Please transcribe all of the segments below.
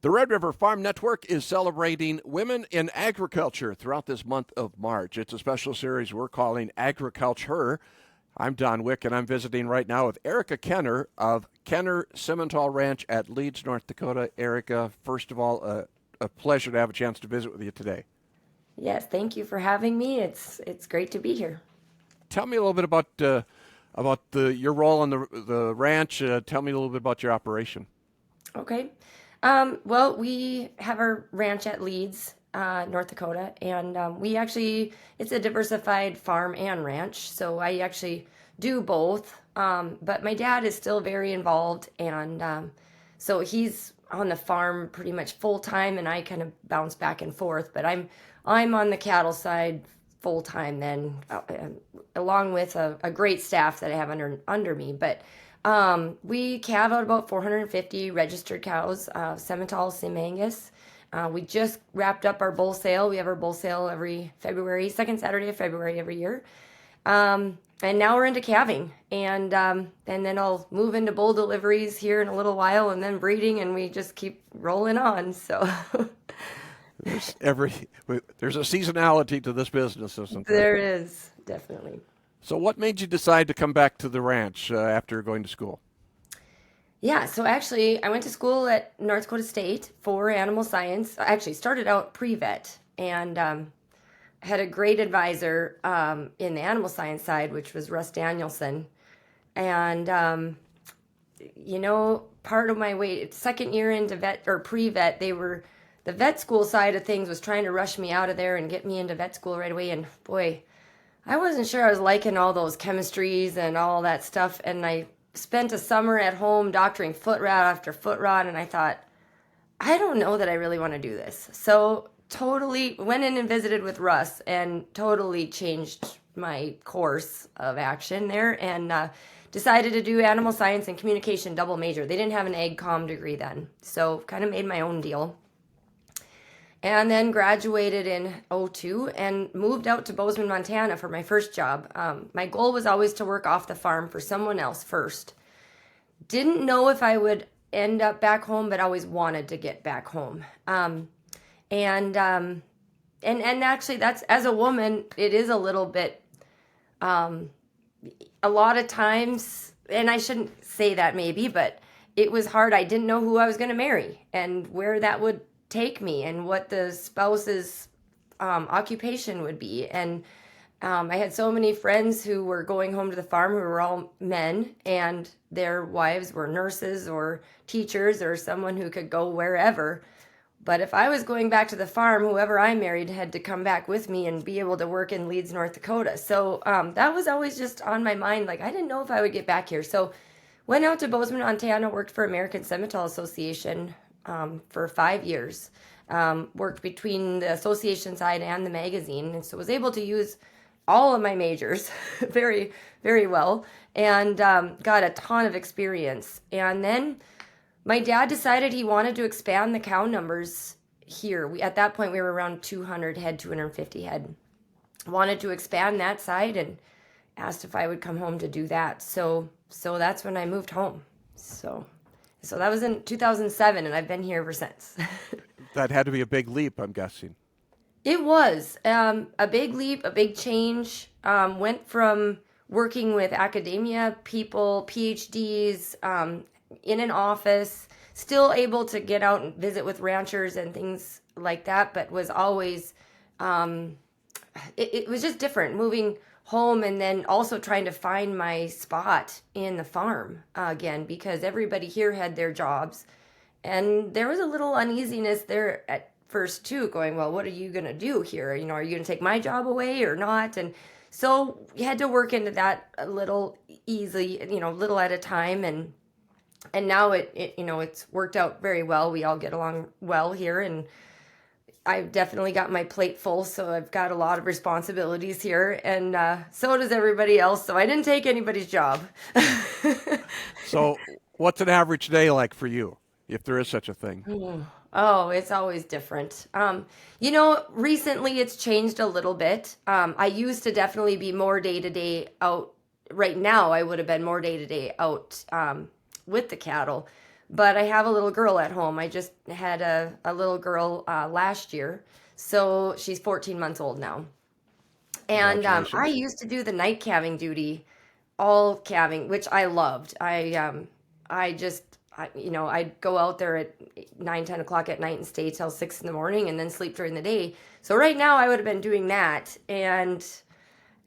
The Red River Farm Network is celebrating women in agriculture throughout this month of March. It's a special series we're calling Agricult-HER. I'm Don Wick, and I'm visiting right now with Erica Kenner of Kenner Simmental Ranch at Leeds, North Dakota. Erica, first of all, a pleasure to have a chance to visit with you today. Yes, thank you for having me. It's great to be here. Tell me a little bit about your role on the ranch. Tell me a little bit about your operation. Okay. Well, we have our ranch at Leeds, North Dakota, and it's a diversified farm and ranch. So I actually do both. But my dad is still very involved, and so he's on the farm pretty much full time, and I kind of bounce back and forth. But I'm on the cattle side full time then, along with a great staff that I have under me. But we calve out about 450 registered cows, Simmental, Sim Angus. We just wrapped up our bull sale. We have our bull sale every February, second Saturday of February every year. And now we're into calving, and then I'll move into bull deliveries here in a little while, and then breeding, and we just keep rolling on. So There's every there's a seasonality to this business, isn't there? there is definitely. So, what made you decide to come back to the ranch after going to school? Yeah, so actually, I went to school at North Dakota State for animal science. I actually started out pre-vet and had a great advisor in the animal science side, which was Russ Danielson. And, part of my second year into vet or pre-vet, the vet school side of things was trying to rush me out of there and get me into vet school right away. And boy, I wasn't sure I was liking all those chemistries and all that stuff. And I spent a summer at home doctoring foot rot after foot rot, and I thought, I don't know that I really want to do this. So totally went in and visited with Russ and totally changed my course of action there, and decided to do animal science and communication double major. They didn't have an ag comm degree then, so kind of made my own deal. And then graduated in '02 and moved out to Bozeman, Montana for my first job. My goal was always to work off the farm for someone else first. Didn't know if I would end up back home, but always wanted to get back home. And actually, that's, as a woman, it is a little bit, a lot of times, and I shouldn't say that maybe, but it was hard. I didn't know who I was going to marry and where that would take me and what the spouse's occupation would be. And I had so many friends who were going home to the farm who were all men, and their wives were nurses or teachers or someone who could go wherever. But if I was going back to the farm, whoever I married had to come back with me and be able to work in Leeds, North Dakota. So that was always just on my mind. Like, I didn't know if I would get back here. So went out to Bozeman, Montana, worked for American Simmental Association for 5 years. Worked between the association side and the magazine, and so was able to use all of my majors very, very well, and got a ton of experience. And then my dad decided he wanted to expand the cow numbers here. At that point, we were around 200 head, 250 head. Wanted to expand that side and asked if I would come home to do that. So that's when I moved home. So that was in 2007, and I've been here ever since. That had to be a big leap, I'm guessing. It was a big leap, a big change. Went from working with academia people, PhDs, in an office, still able to get out and visit with ranchers and things like that, but was always, it was just different moving home, and then also trying to find my spot in the farm again, because everybody here had their jobs, and there was a little uneasiness there at first too, going, well, what are you going to do here? Are you going to take my job away or not? And so you had to work into that a little easily, little at a time, and now it's worked out very well. We all get along well here, and I've definitely got my plate full, so I've got a lot of responsibilities here, and so does everybody else. So I didn't take anybody's job. So, what's an average day like for you, if there is such a thing? Oh, it's always different. Recently it's changed a little bit. I used to definitely be more day to day out. Right now, I would have been more day to day out with the cattle. but I have a little girl at home. I just had a little girl last year, so she's 14 months old now. And I Congratulations. used to do the night calving duty, all calving, which I loved. I just, I'd go out there at 9, 10 o'clock at night and stay till 6 in the morning and then sleep during the day. So right now I would have been doing that, and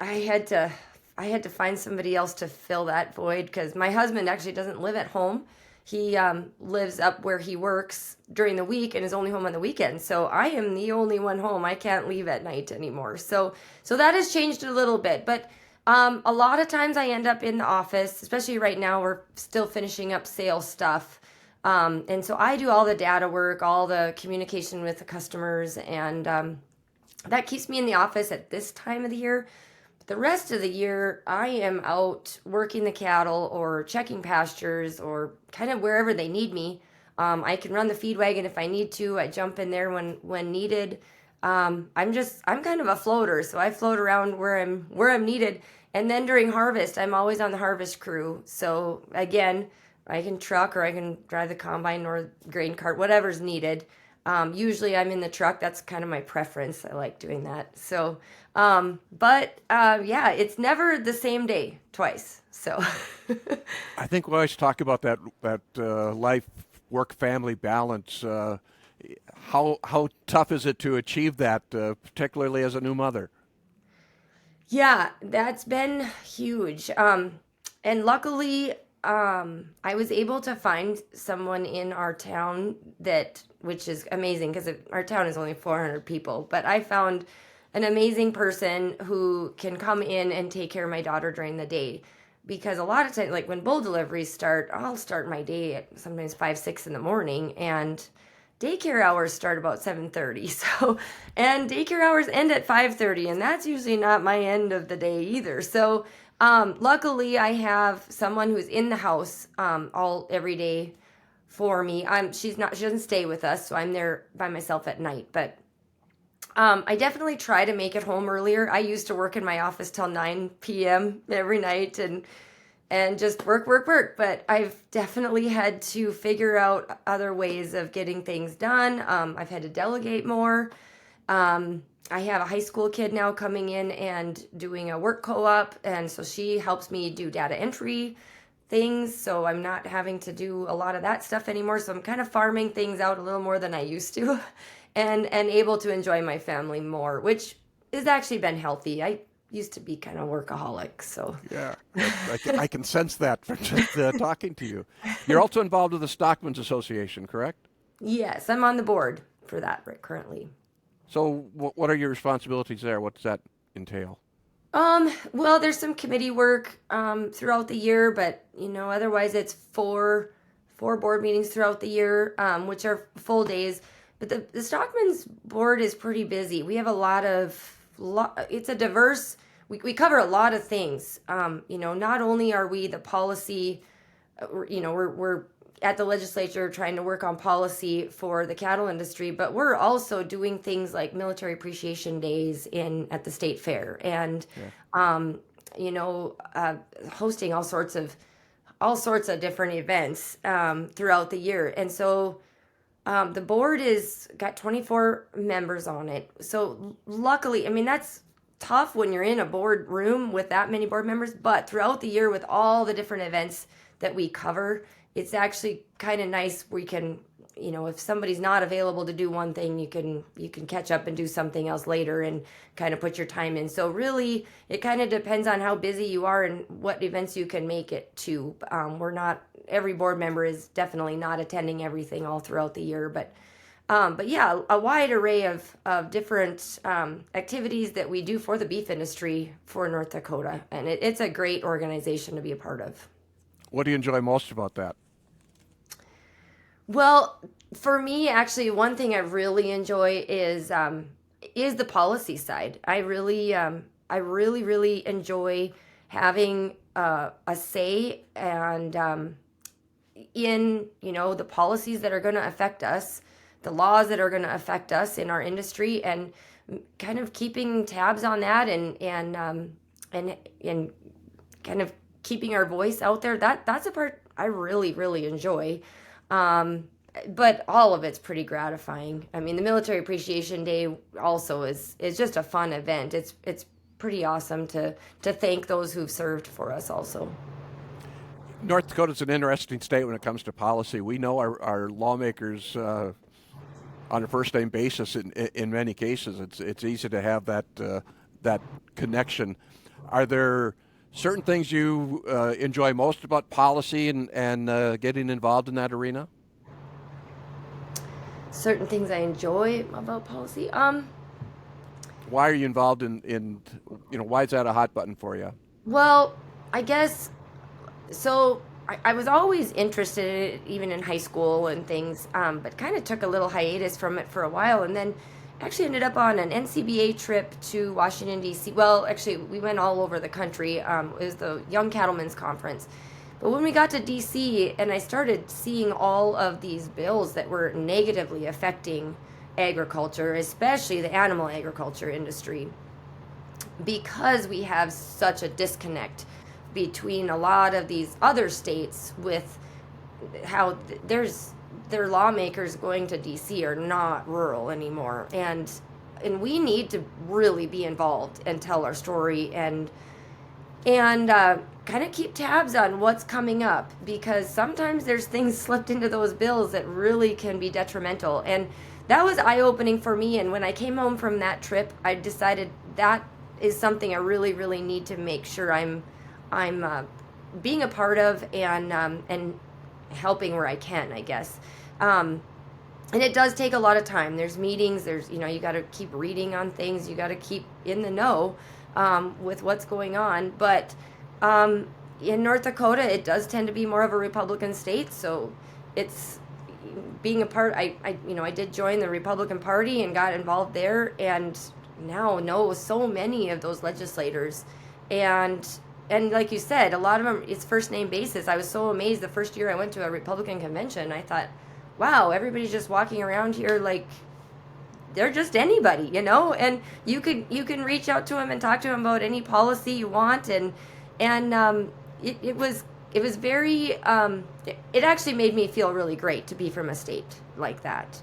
I had to, I had to find somebody else to fill that void because my husband actually doesn't live at home. He lives up where he works during the week and is only home on the weekends. So I am the only one home. I can't leave at night anymore. So that has changed a little bit. But a lot of times I end up in the office, especially right now. We're still finishing up sales stuff. And so I do all the data work, all the communication with the customers, and that keeps me in the office at this time of the year. The rest of the year, I am out working the cattle or checking pastures or kind of wherever they need me. I can run the feed wagon if I need to. I jump in there when needed. I'm kind of a floater, so I float around where I'm needed. And then during harvest, I'm always on the harvest crew. So again, I can truck or I can drive the combine or grain cart, whatever's needed. Usually I'm in the truck. That's kind of my preference. I like doing that. Yeah, it's never the same day twice. So, I think we always talk about that life work family balance. How tough is it to achieve that, particularly as a new mother? yeah, that's been huge. And luckily, I was able to find someone in our town which is amazing because our town is only 400 people, but I found an amazing person who can come in and take care of my daughter during the day. Because a lot of times, like when bull deliveries start, I'll start my day at sometimes 5, 6 in the morning, and daycare hours start about 7:30. And daycare hours end at 5:30, and that's usually not my end of the day either. So, luckily, I have someone who's in the house all every day for me. She doesn't stay with us, so I'm there by myself at night. But I definitely try to make it home earlier. I used to work in my office till 9 p.m. every night and just work, work, work. But I've definitely had to figure out other ways of getting things done. I've had to delegate more. I have a high school kid now coming in and doing a work co-op, and so she helps me do data entry things, so I'm not having to do a lot of that stuff anymore. So I'm kind of farming things out a little more than I used to, and able to enjoy my family more, which has actually been healthy. I used to be kind of workaholic, so Yeah, I can sense that from just talking to you. You're also involved with the Stockmen's Association, correct? yes, I'm on the board for that right currently. So, what are your responsibilities there? What does that entail? Well, there's some committee work throughout the year, but otherwise it's four board meetings throughout the year, which are full days. But the Stockman's board is pretty busy. We have it's a diverse. We cover a lot of things. Not only are we the policy, we're at the legislature trying to work on policy for the cattle industry, but we're also doing things like military appreciation days at the state fair, and Yeah. hosting all sorts of different events throughout the year. And so the board is got 24 members on it. So luckily, I mean, that's tough when you're in a board room with that many board members, but throughout the year with all the different events that we cover, it's actually kind of nice. We can, if somebody's not available to do one thing, you can catch up and do something else later and kind of put your time in. So really, it kind of depends on how busy you are and what events you can make it to. Every board member is definitely not attending everything all throughout the year, but yeah, a wide array of different activities that we do for the beef industry for North Dakota, and it's a great organization to be a part of. What do you enjoy most about that? Well, for me, actually, one thing I really enjoy is the policy side. I really enjoy having a say and in the policies that are going to affect us, the laws that are going to affect us in our industry, and kind of keeping tabs on that and kind of keeping our voice out there. That's a part I really enjoy. But all of it's pretty gratifying. I mean, the Military Appreciation Day also is just a fun event. It's pretty awesome to thank those who've served for us also. North Dakota's an interesting state when it comes to policy. We know our lawmakers on a first name basis in many cases. It's easy to have that connection. Are there certain things you enjoy most about policy and getting involved in that arena? Certain things I enjoy about policy. Why are you involved in why is that a hot button for you? Well, I guess so. I was always interested in it, even in high school and things, but kind of took a little hiatus from it for a while, and then actually ended up on an NCBA trip to Washington D.C. Well, actually, we went all over the country. It was the Young Cattlemen's Conference. But when we got to DC and I started seeing all of these bills that were negatively affecting agriculture, especially the animal agriculture industry, because we have such a disconnect between a lot of these other states with how their lawmakers going to DC are not rural anymore, and we need to really be involved and tell our story and kind of keep tabs on what's coming up, because sometimes there's things slipped into those bills that really can be detrimental. And that was eye-opening for me, and when I came home from that trip I decided that is something I really really need to make sure I'm being a part of and helping where I can, I guess. And it does take a lot of time. There's meetings, you got to keep reading on things, you got to keep in the know with what's going on. But in North Dakota, it does tend to be more of a Republican state, so it's being a part. I did join the Republican Party and got involved there, and now know so many of those legislators, and like you said, a lot of them it's first name basis. I was so amazed the first year I went to a Republican convention. I thought, wow, everybody's just walking around here like they're just anybody, and you can reach out to them and talk to them about any policy you want, and it was very it actually made me feel really great to be from a state like that.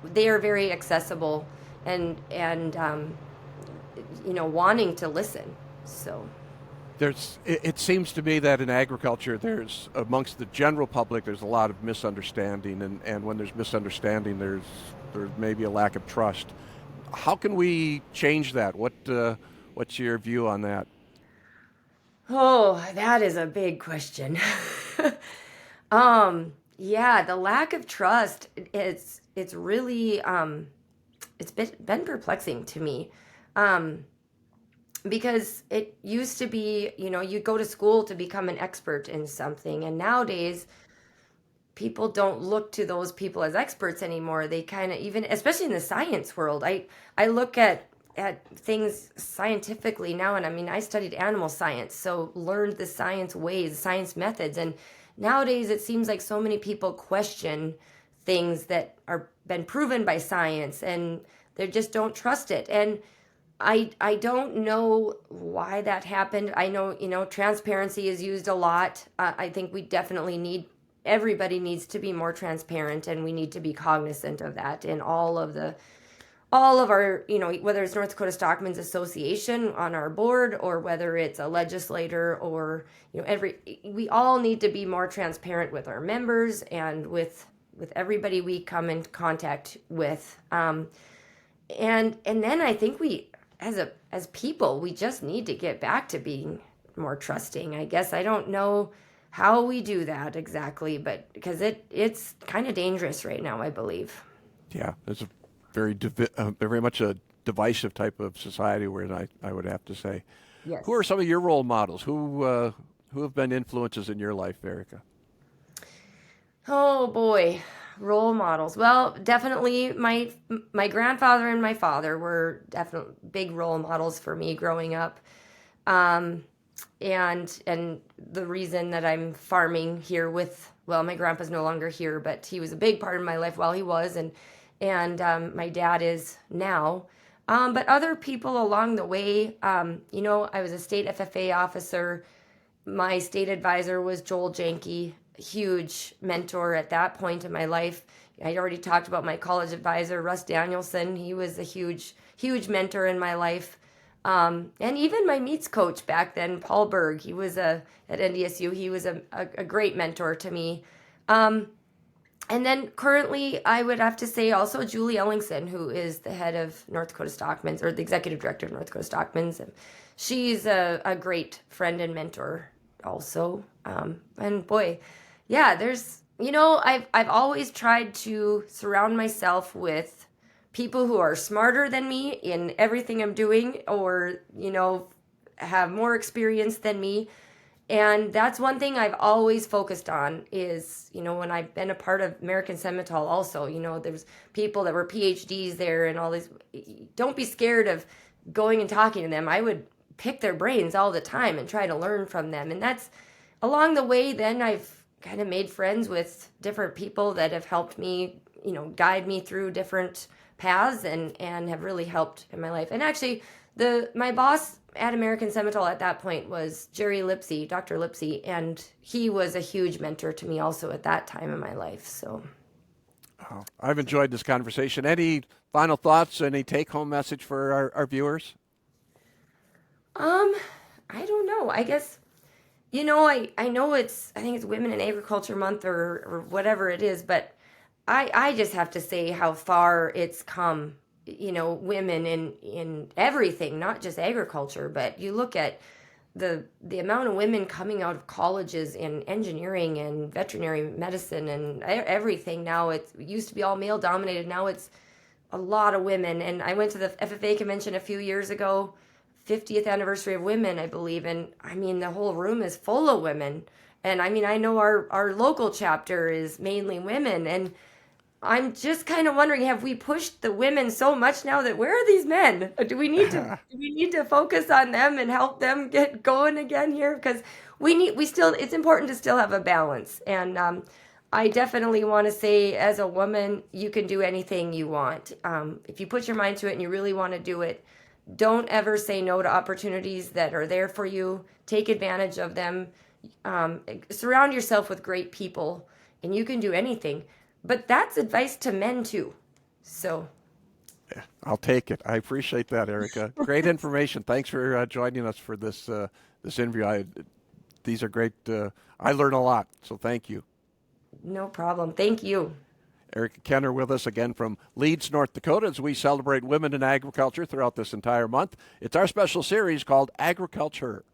They are very accessible and wanting to listen. So it seems to me that in agriculture, there's amongst the general public, there's a lot of misunderstanding, and when there's misunderstanding, there's maybe a lack of trust. How can we change that? What's your view on that? Oh, that is a big question. Yeah, the lack of trust, it's really it's been perplexing to me. Because it used to be, you go to school to become an expert in something, and nowadays people don't look to those people as experts anymore. They kind of, even especially in the science world, I look at things scientifically now, and I mean I studied animal science, so learned the science ways, science methods, and nowadays it seems like so many people question things that are been proven by science, and they just don't trust it. And I don't know why that happened. I know, transparency is used a lot. I think we definitely everybody needs to be more transparent, and we need to be cognizant of that in all of our, whether it's North Dakota Stockmen's Association on our board, or whether it's a legislator, or, we all need to be more transparent with our members and with everybody we come in contact with. And then I think as people, we just need to get back to being more trusting. I guess I don't know how we do that exactly, but because it's kind of dangerous right now, I believe. Yeah, it's a very much a divisive type of society, where I would have to say. Yes. Who are some of your role models? Who have been influences in your life, Erica? Oh boy, role models. Well, definitely my grandfather and my father were definitely big role models for me growing up. Um, and the reason that I'm farming here my grandpa's no longer here, but he was a big part of my life while he was, and my dad is now. But other people along the way, I was a state FFA officer. My state advisor was Joel Janke. huge mentor at that point in my life. I already talked about my college advisor, Russ Danielson. He was a huge, huge mentor in my life. And even my meets coach back then, Paul Berg, he was at NDSU. He was a great mentor to me. And then currently, I would have to say also Julie Ellingson, who is the head of North Dakota Stockmen's, or the executive director of North Dakota Stockmen's. And she's a great friend and mentor also. And boy, yeah, I've always tried to surround myself with people who are smarter than me in everything I'm doing, or, have more experience than me. And that's one thing I've always focused on is, when I've been a part of American Semitol also, there's people that were PhDs there and all these. Don't be scared of going and talking to them. I would pick their brains all the time and try to learn from them. And that's along the way, then I've kind of made friends with different people that have helped me, guide me through different paths and have really helped in my life. And actually, my boss at American Semitol at that point was Jerry Lipsy, Dr. Lipsy, and he was a huge mentor to me also at that time in my life. So I've enjoyed this conversation. Any final thoughts, any take-home message for our viewers? I don't know. I guess, I know I think it's Women in Agriculture Month or whatever it is, but I just have to say how far it's come, women in everything, not just agriculture, but you look at the amount of women coming out of colleges in engineering and veterinary medicine and everything. Now it used to be all male dominated. Now it's a lot of women. And I went to the FFA convention a few years ago, 50th anniversary of women, I believe. And I mean, the whole room is full of women. And I mean, I know our local chapter is mainly women, and I'm just kind of wondering, have we pushed the women so much now that where are these men? Do we need to focus on them and help them get going again here? Because it's important to still have a balance. And I definitely want to say, as a woman, you can do anything you want. If you put your mind to it and you really want to do it, don't ever say no to opportunities that are there for you. Take advantage of them. Surround yourself with great people, and you can do anything. But that's advice to men too. So yeah, I'll take it. I appreciate that, Erica. Great information. Thanks for joining us for this interview. These are great. I learn a lot, so thank you. No problem. Thank you. Erica Kenner with us again from Leeds, North Dakota, as we celebrate women in agriculture throughout this entire month. It's our special series called Agricult-HER.